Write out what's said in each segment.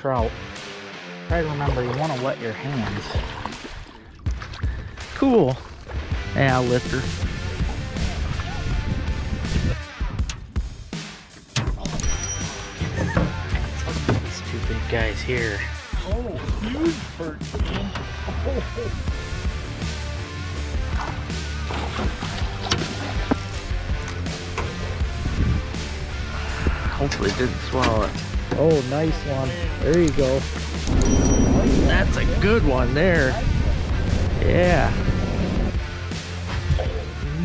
trout. Try to remember, you want to wet your hands. Cool. Yeah, I'll lift her. These two big guys here. Oh, huge perch, man. Oh. Hopefully it didn't swallow it. Oh, nice one. There you go. That's a good one there. Yeah.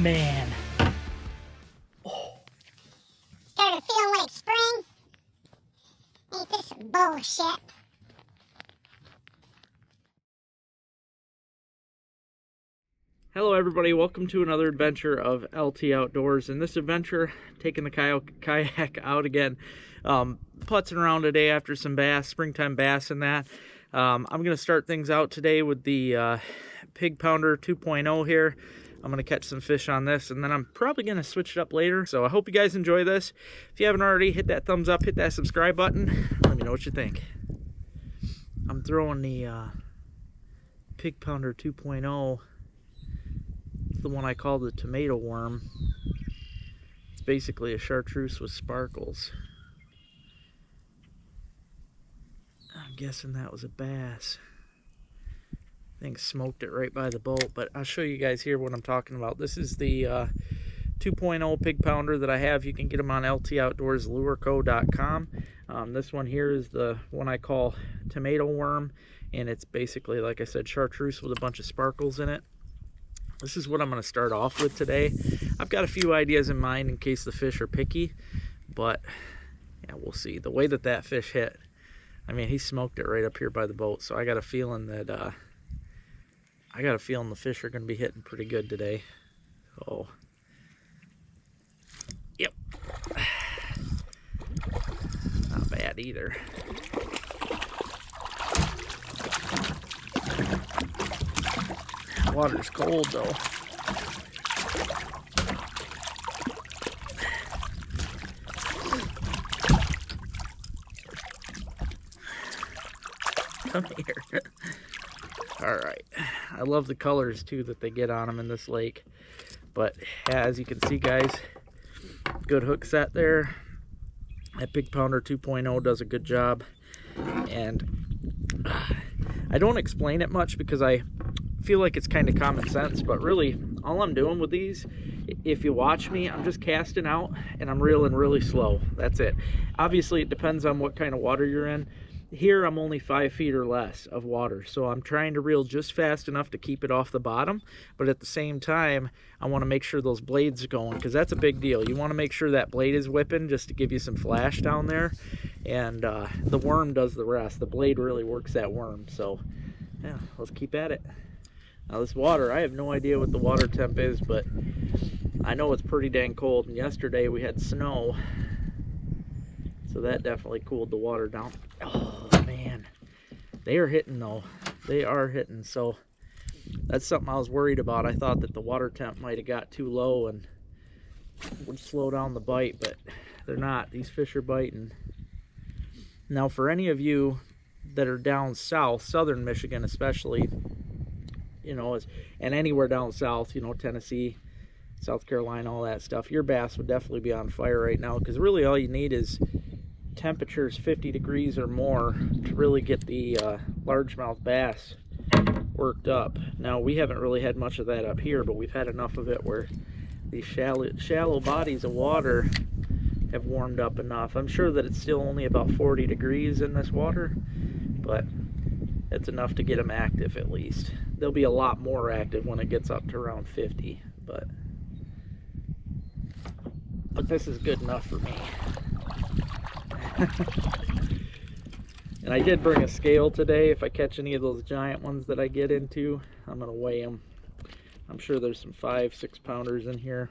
Man. Started feeling like spring. Ain't this some bullshit? Hello everybody, welcome to another adventure of LT Outdoors. In this adventure, taking the kayak out again, putzing around today after some bass, springtime bass and that. I'm going to start things out today with the Pig Pounder 2.0 here. I'm going to catch some fish on this, and then I'm probably going to switch it up later. So I hope you guys enjoy this. If you haven't already, hit that thumbs up, hit that subscribe button. Let me know what you think. I'm throwing the Pig Pounder 2.0. It's the one I call the tomato worm. It's basically a chartreuse with sparkles. I'm guessing that was a bass. I think smoked it right by the boat, but I'll show you guys here what I'm talking about. This is the 2.0 Pig Pounder that I have. You can get them on ltoutdoorslureco.com. This one here is the one I call tomato worm, and it's basically, like I said, chartreuse with a bunch of sparkles in it. This is what I'm going to start off with today. I've got a few ideas in mind in case the fish are picky, but yeah, we'll see. The way that that fish hit, I mean, he smoked it right up here by the boat, so I got a feeling that the fish are going to be hitting pretty good today. So, yep, not bad either. Water's cold though. Come here. All right. I love the colors too that they get on them in this lake. But yeah, as you can see, guys, good hook set there. That Pig Pounder 2.0 does a good job. And I don't explain it much because I feel like it's kind of common sense, but really all I'm doing with these, if you watch me, I'm just casting out and I'm reeling really slow. That's it. Obviously it depends on what kind of water you're in. Here I'm only 5 feet or less of water, so I'm trying to reel just fast enough to keep it off the bottom, but at the same time I want to make sure those blades are going, because that's a big deal. You want to make sure that blade is whipping just to give you some flash down there, and the worm does the rest. The blade really works that worm. So yeah, let's keep at it. Now this water, I have no idea what the water temp is, but I know it's pretty dang cold, and yesterday we had snow, so that definitely cooled the water down. Oh man, they are hitting though. They are hitting, so that's something I was worried about. I thought that the water temp might have got too low and would slow down the bite, but they're not. These fish are biting. Now for any of you that are down south, southern Michigan especially, you know, and anywhere down south, you know, Tennessee, South Carolina, all that stuff, your bass would definitely be on fire right now, because really all you need is temperatures 50 degrees or more to really get the largemouth bass worked up. Now we haven't really had much of that up here, but we've had enough of it where these shallow bodies of water have warmed up enough. I'm sure that it's still only about 40 degrees in this water, but it's enough to get them active at least. They'll be a lot more active when it gets up to around 50, but this is good enough for me. And I did bring a scale today. If I catch any of those giant ones that I get into, I'm gonna weigh them. I'm sure there's some 5-6 pounders in here.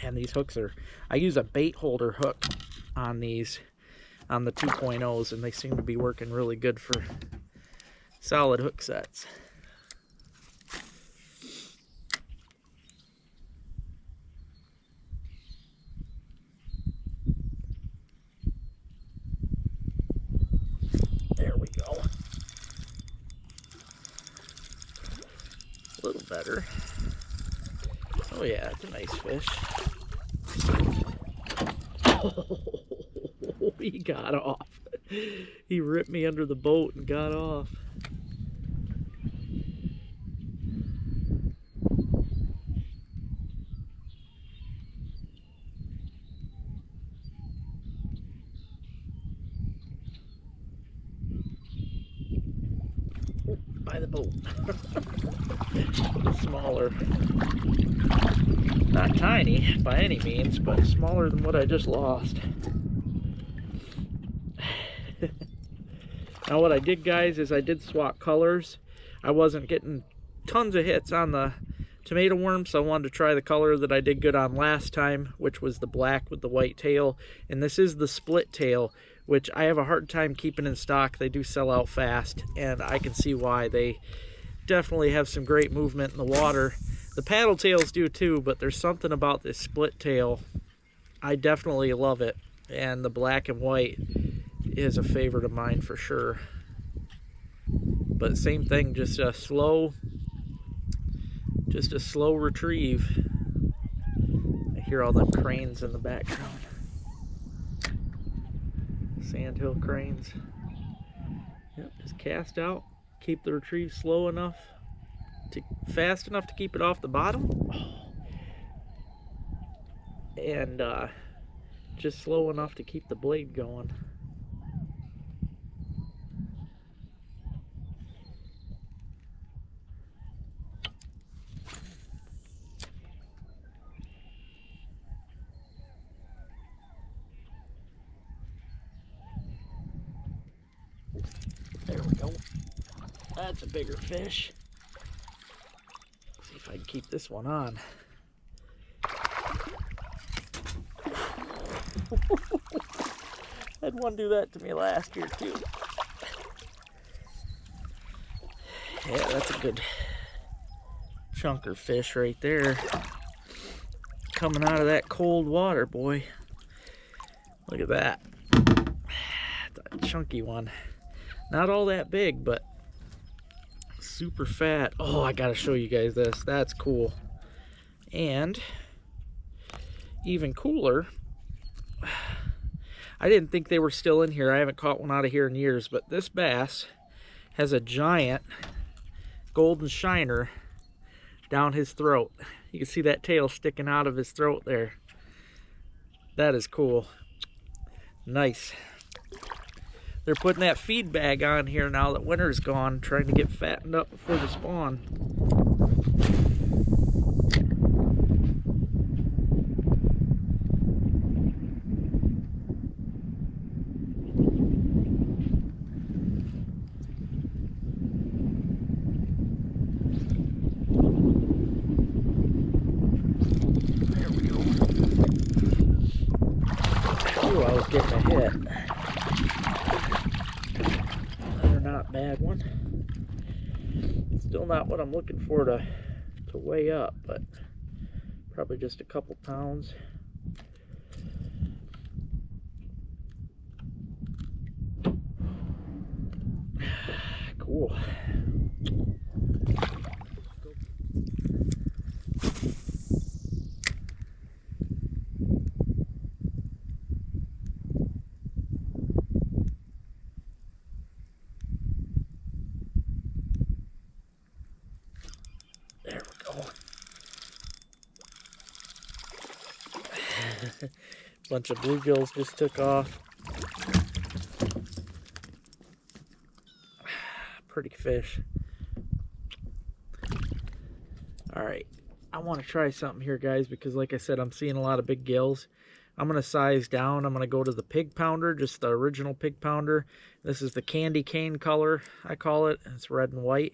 And these hooks are, I use a bait holder hook on these, on the 2.0s, and they seem to be working really good for solid hook sets. chunker. Oh yeah, it's a nice fish. Oh, he got off. He ripped me under the boat and got off. By the boat. Smaller. Not tiny by any means, but smaller than what I just lost. Now what I did, guys, is I did swap colors. I wasn't getting tons of hits on the tomato worm, so I wanted to try the color that I did good on last time, which was the black with the white tail. And this is the split tail, which I have a hard time keeping in stock. They do sell out fast, and I can see why. They definitely have some great movement in the water. The paddle tails do too, but there's something about this split tail. I definitely love it, and the black and white is a favorite of mine for sure. But same thing, just a slow retrieve. I hear all them cranes in the background. Sandhill cranes. Yep, just cast out, keep the retrieve slow enough, fast enough to keep it off the bottom, and just slow enough to keep the blade going. There we go. That's a bigger fish. See if I can keep this one on. I had one do that to me last year too. Yeah, that's a good chunker fish right there. Coming out of that cold water, boy. Look at that. That's a chunky one. Not all that big, but super fat. Oh, I gotta show you guys this. That's cool. And even cooler, I didn't think they were still in here. I haven't caught one out of here in years, but this bass has a giant golden shiner down his throat. You can see that tail sticking out of his throat there. That is cool. Nice. They're putting that feed bag on here now that winter's gone, trying to get fattened up before the spawn. There we go. Ooh, I was getting a hit. Not bad one. Still not what I'm looking for to weigh up, but probably just a couple pounds. Cool. There we go. Bunch of bluegills just took off. Pretty fish. Alright, I want to try something here, guys, because like I said, I'm seeing a lot of big gills. I'm going to size down. I'm going to go to the pig pounder, just the original pig pounder. This is the candy cane color, I call it. It's red and white.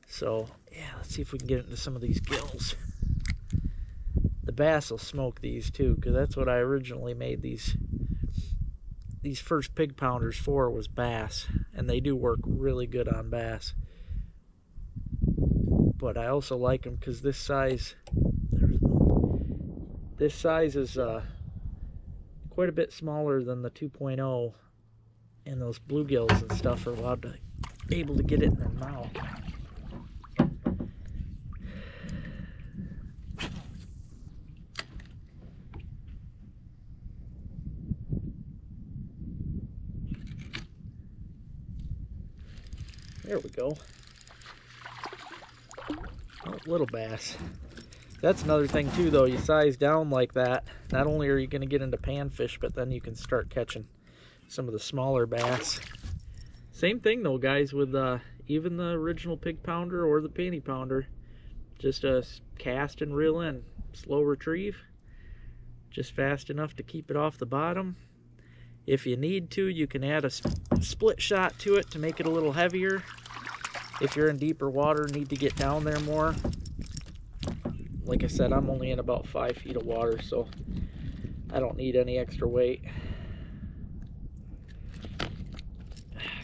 So, yeah, let's see if we can get into some of these gills. The bass will smoke these too, because that's what I originally made these first pig pounders for, was bass. And they do work really good on bass. But I also like them because this size is quite a bit smaller than the 2.0, and those bluegills and stuff are able to get it in their mouth. There we go. Oh, little bass. That's another thing too, though. You size down like that, not only are you going to get into panfish, but then you can start catching some of the smaller bass. Same thing though, guys, with even the original pig pounder or the panty pounder. Just cast and reel in. Slow retrieve. Just fast enough to keep it off the bottom. If you need to, you can add a split shot to it to make it a little heavier. If you're in deeper water, need to get down there more. Like I said, I'm only in about 5 feet of water, so I don't need any extra weight.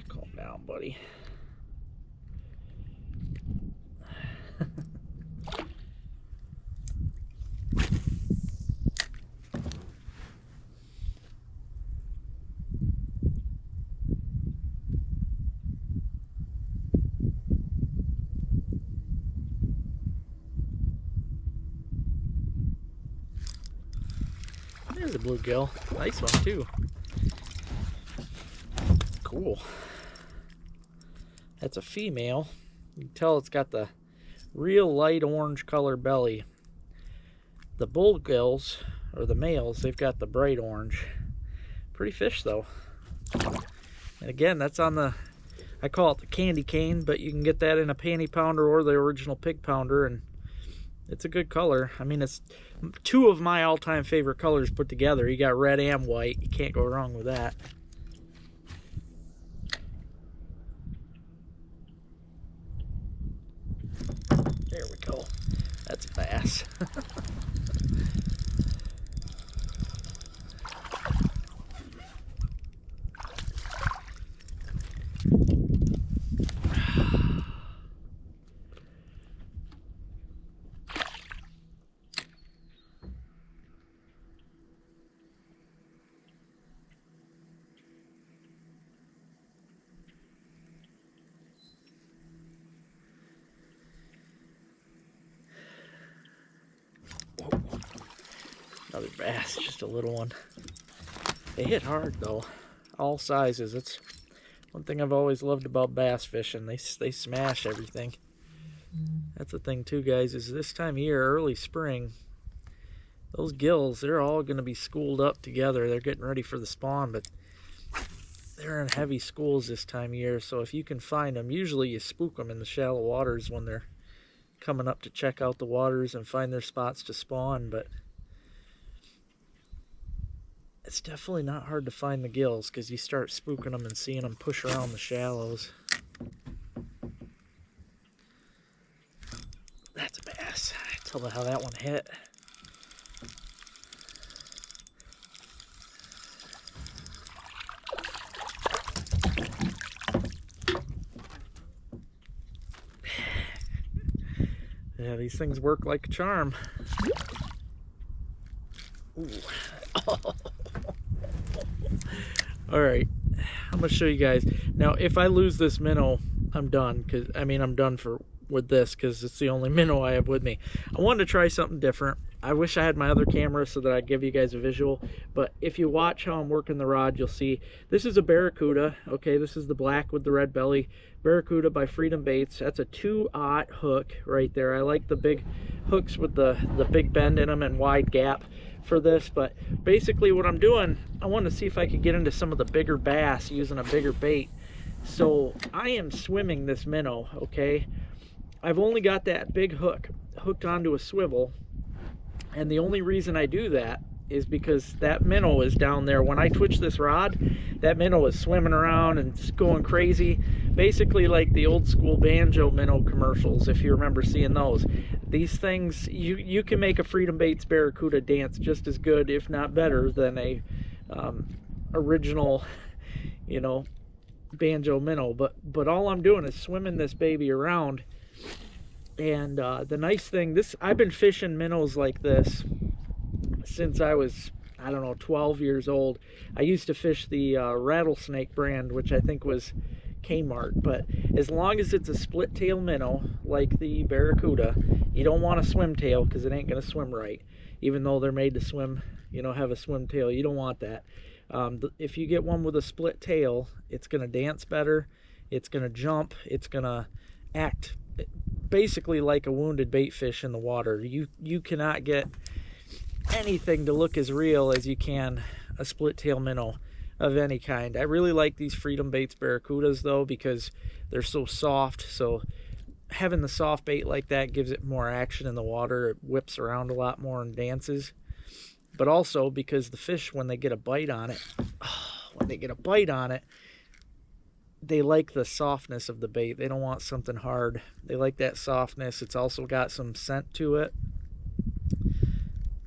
Calm down, buddy. There's a bluegill. Nice one too. Cool. That's a female. You can tell it's got the real light orange color belly. The bluegills, or the males, they've got the bright orange. Pretty fish though. And again, that's on the, I call it the candy cane, but you can get that in a panty pounder or the original pig pounder, and it's a good color. I mean, it's two of my all-time favorite colors put together. You got red and white. You can't go wrong with that. There we go. That's a bass. Another bass, just a little one. They hit hard though, all sizes. It's one thing I've always loved about bass fishing. They smash everything. That's the thing too, guys, is this time of year, early spring, those gills, they're all going to be schooled up together. They're getting ready for the spawn, but they're in heavy schools this time of year. So if you can find them, usually you spook them in the shallow waters when they're coming up to check out the waters and find their spots to spawn, but it's definitely not hard to find the gills because you start spooking them and seeing them push around the shallows. That's a bass. Tell me how that one hit. Yeah, these things work like a charm. Ooh. All right, I'm gonna show you guys now. If I lose this minnow, I'm done. Cause I mean, I'm done with this because it's the only minnow I have with me. I wanted to try something different. I wish I had my other camera so that I'd give you guys a visual, but if you watch how I'm working the rod, you'll see this is a barracuda. Okay, this is the black with the red belly barracuda by Freedom Baits. That's a 2/0 hook right there. I like the big hooks with the big bend in them and wide gap for this. But basically what I'm doing, I want to see if I could get into some of the bigger bass using a bigger bait. So I am swimming this minnow. Okay, I've only got that big hook hooked onto a swivel, and the only reason I do that is because that minnow is down there. When I twitch this rod, that minnow is swimming around and going crazy, basically like the old school banjo minnow commercials, if you remember seeing those. These things, you can make a Freedom Baits barracuda dance just as good, if not better, than a original, you know, banjo minnow. But all I'm doing is swimming this baby around. And the nice thing, I've been fishing minnows like this since I was, I don't know, 12 years old. I used to fish the rattlesnake brand, which I think was Kmart. But as long as it's a split tail minnow like the barracuda, you don't want a swim tail because it ain't going to swim right. Even though they're made to swim, you know, have a swim tail, you don't want that. If you get one with a split tail, it's going to dance better, It's going to jump. It's going to act basically like a wounded bait fish in the water. You cannot get anything to look as real as you can a split tail minnow of any kind. I really like these Freedom Baits Barracudas though, because they're so soft. So having the soft bait like that gives it more action in the water. It whips around a lot more and dances. But also because the fish, when they get a bite on it, they like the softness of the bait. They don't want something hard. They like that softness. It's also got some scent to it,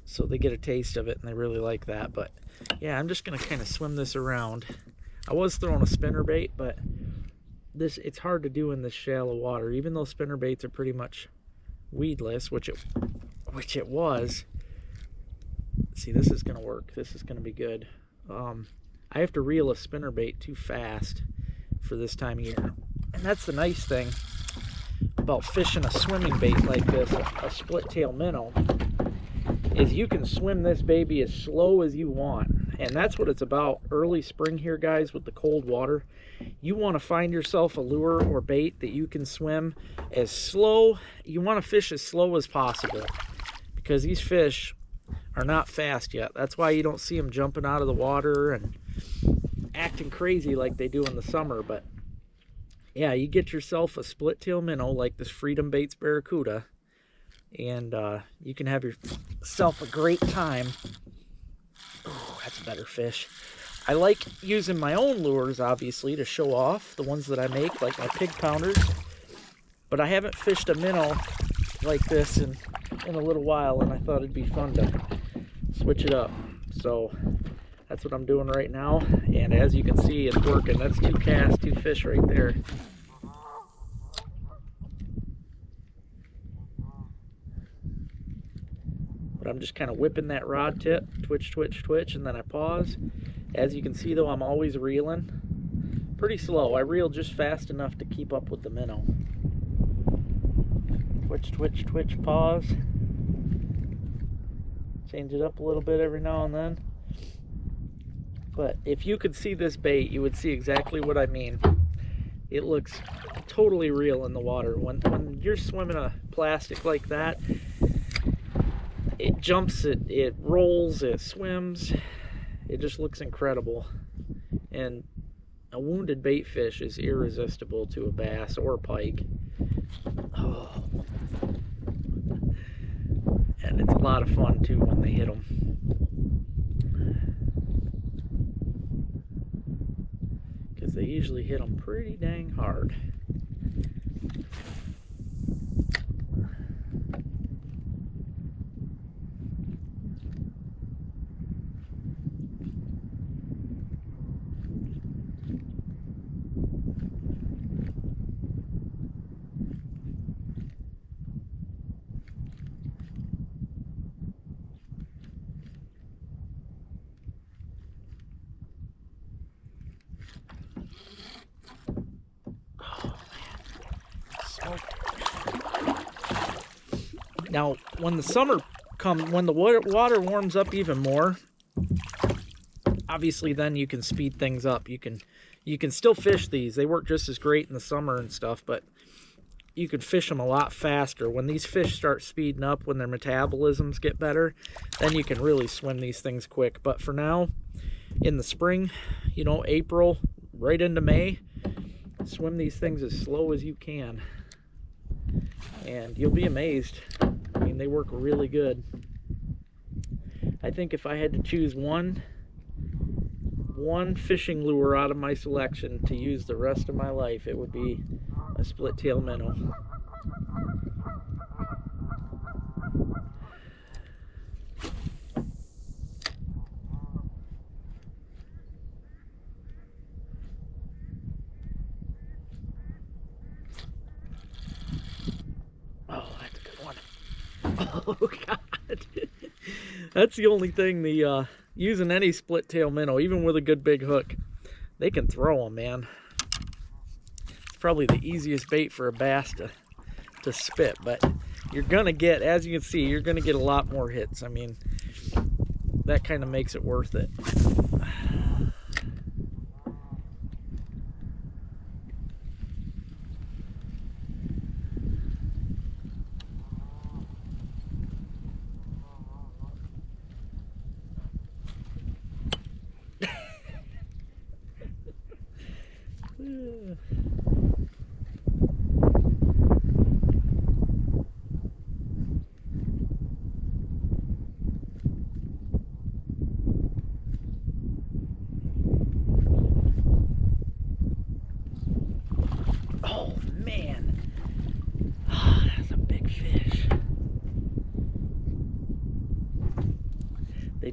so they get a taste of it and they really like that. But yeah, I'm just gonna kind of swim this around. I was throwing a spinner bait, but it's hard to do in this shallow water. Even though spinner baits are pretty much weedless, which it was. See, this is gonna work. This is gonna be good. I have to reel a spinner bait too fast for this time of year, and that's the nice thing about fishing a swimming bait like this, a split tail minnow, is you can swim this baby as slow as you want. And that's what it's about early spring here, guys, with the cold water. You want to find yourself a lure or bait that you can swim as slow. You want to fish as slow as possible, because these fish are not fast yet. That's why you don't see them jumping out of the water and acting crazy like they do in the summer. But yeah, you get yourself a split tail minnow like this Freedom Baits Barracuda, and you can have yourself a great time. Oh, that's a better fish. I like using my own lures, obviously, to show off the ones that I make, like my pig pounders. But I haven't fished a minnow like this in a little while, and I thought it'd be fun to switch it up. So that's what I'm doing right now, and as you can see, it's working. That's 2 casts, 2 fish right there. But I'm just kind of whipping that rod tip, twitch, twitch, twitch, and then I pause. As you can see though, I'm always reeling. Pretty slow. I reel just fast enough to keep up with the minnow. Twitch, twitch, twitch, pause. Change it up a little bit every now and then. But if you could see this bait, you would see exactly what I mean. It looks totally real in the water. When you're swimming a plastic like that, it jumps, it rolls, it swims. It just looks incredible. And a wounded bait fish is irresistible to a bass or a pike. Oh. And it's a lot of fun too when they hit them. Because they usually hit them pretty dang hard. Now, when the summer comes, when the water warms up even more, obviously then you can speed things up. You can still fish these. They work just as great in the summer and stuff, but you can fish them a lot faster. When these fish start speeding up, when their metabolisms get better, then you can really swim these things quick. But for now, in the spring, you know, April, right into May, swim these things as slow as you can. And you'll be amazed. I mean, they work really good. I think if I had to choose one fishing lure out of my selection to use the rest of my life, it would be a split tail minnow. Oh, that's a good one. Oh God. That's the only thing, using any split tail minnow, even with a good big hook, they can throw them, man. It's probably the easiest bait for a bass to spit, but you're gonna get, as you can see, you're gonna get a lot more hits. I mean, that kind of makes it worth it.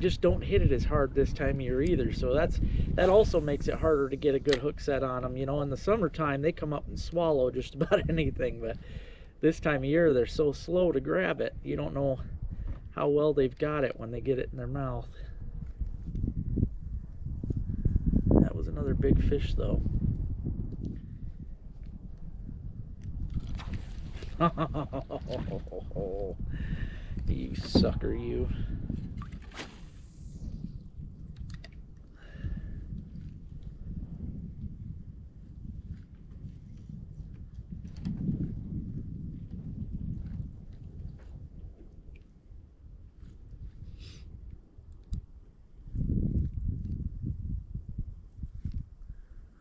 just don't hit it as hard this time of year either. So that also makes it harder to get a good hook set on them. You know, in the summertime, they come up and swallow just about anything, but this time of year, they're so slow to grab it. You don't know how well they've got it when they get it in their mouth. That was another big fish, though. You sucker, you.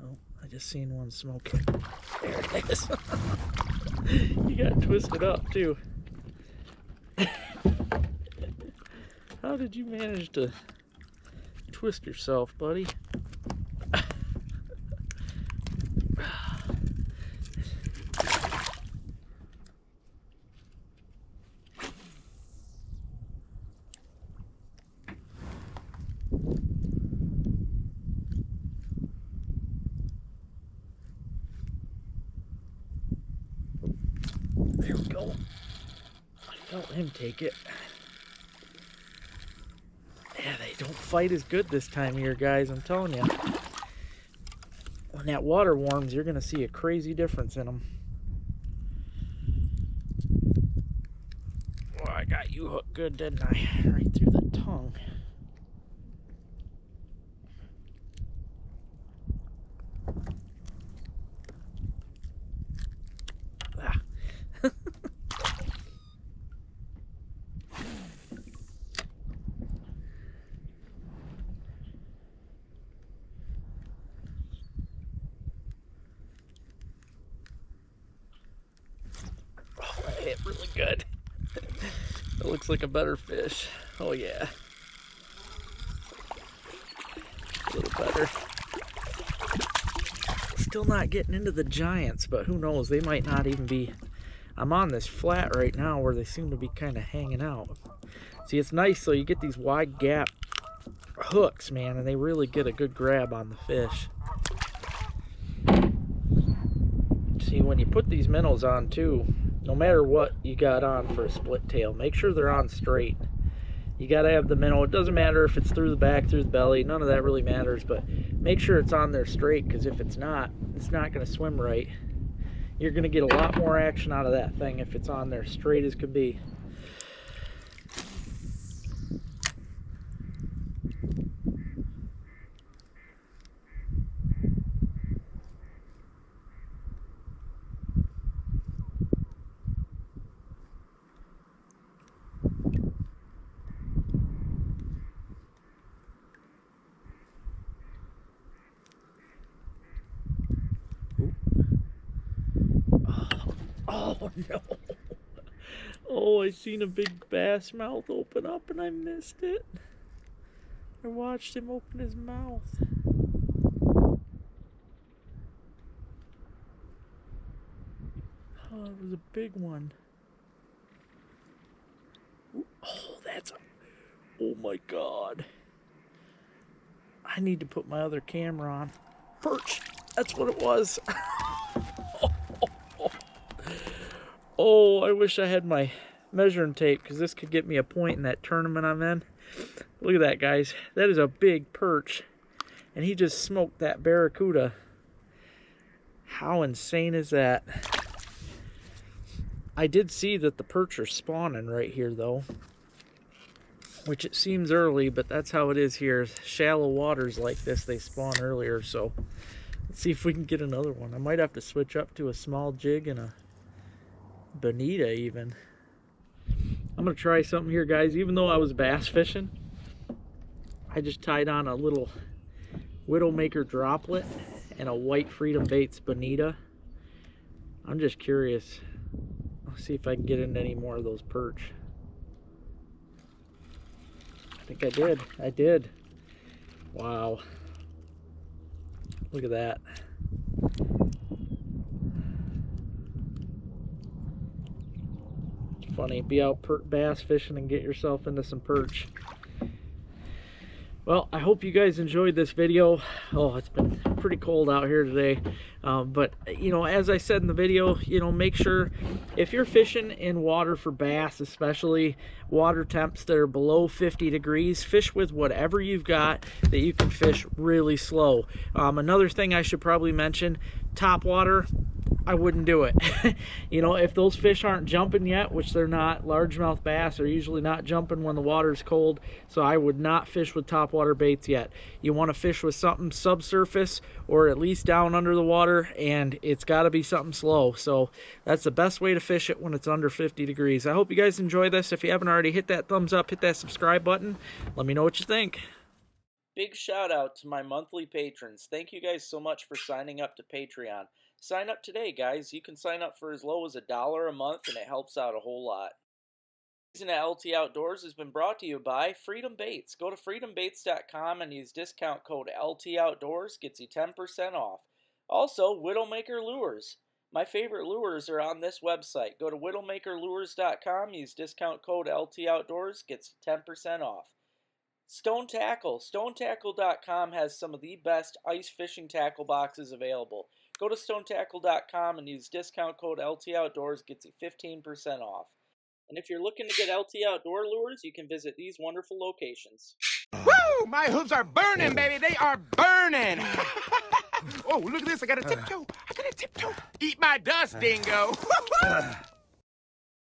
Oh, I just seen one smoking. There it is. You got twisted up too. How did you manage to twist yourself, buddy? There we go. I felt him take it. Yeah, they don't fight as good this time of year, guys, I'm telling you. When that water warms, you're going to see a crazy difference in them. Oh, I got you hooked good, didn't I? Right through the tongue. Ah. Oh, that hit really good. It looks like a better fish. Oh yeah. A little better. Still not getting into the giants, but who knows, they might not even be. I'm on this flat right now where they seem to be kind of hanging out. See, it's nice, so you get these wide gap hooks, man, and they really get a good grab on the fish. See, when you put these minnows on too, no matter what you got on for a split tail, make sure they're on straight. You got to have the minnow. It doesn't matter if it's through the back, through the belly, none of that really matters, but make sure it's on there straight, because if it's not going to swim right. You're going to get a lot more action out of that thing if it's on there straight as could be. Oh no. Oh, I seen a big bass mouth open up and I missed it. I watched him open his mouth. Oh, it was a big one. Oh, that's a... Oh my God. I need to put my other camera on. Perch. That's what it was. Oh, I wish I had my measuring tape, because this could get me a point in that tournament I'm in. Look at that, guys. That is a big perch. And he just smoked that barracuda. How insane is that? I did see that the perch are spawning right here, though. Which it seems early, but that's how it is here. Shallow waters like this, they spawn earlier. So let's see if we can get another one. I might have to switch up to a small jig and a bonita even. I'm gonna try something here, guys. Even though I was bass fishing, I just tied on a little Widowmaker droplet and a white Freedom Baits bonita. I'm just curious. I'll see if I can get into any more of those perch. I think I did. I did. Wow. Look at that. Funny, be out bass fishing and get yourself into some perch. Well, I hope you guys enjoyed this video. Oh, it's been pretty cold out here today. But, you know, as I said in the video, you know, make sure if you're fishing in water for bass, especially water temps that are below 50 degrees, fish with whatever you've got that you can fish really slow. Another thing I should probably mention, top water, I wouldn't do it. You know, if those fish aren't jumping yet, which they're not, largemouth bass are usually not jumping when the water's cold, so I would not fish with topwater baits yet. You want to fish with something subsurface or at least down under the water, and it's got to be something slow. So that's the best way to fish it when it's under 50 degrees. I hope you guys enjoy this. If you haven't already, hit that thumbs up, hit that subscribe button. Let me know what you think. Big shout out to my monthly patrons. Thank you guys so much for signing up to Patreon. Sign up today, guys. You can sign up for as low as $1 a month, and it helps out a whole lot. Season at LT Outdoors has been brought to you by Freedom Baits. Go to freedombaits.com and use discount code LT Outdoors. Gets you 10% off. Also, Widowmaker Lures. My favorite lures are on this website. Go to widowmakerlures.com, use discount code LT Outdoors. Gets you 10% off. Stone Tackle. StoneTackle.com has some of the best ice fishing tackle boxes available. Go to StoneTackle.com and use discount code LT Outdoors, gets you 15% off. And if you're looking to get LT Outdoor lures, you can visit these wonderful locations. Woo! My hooves are burning, baby. They are burning. Oh, look at this. I got a tiptoe. Eat my dust, dingo.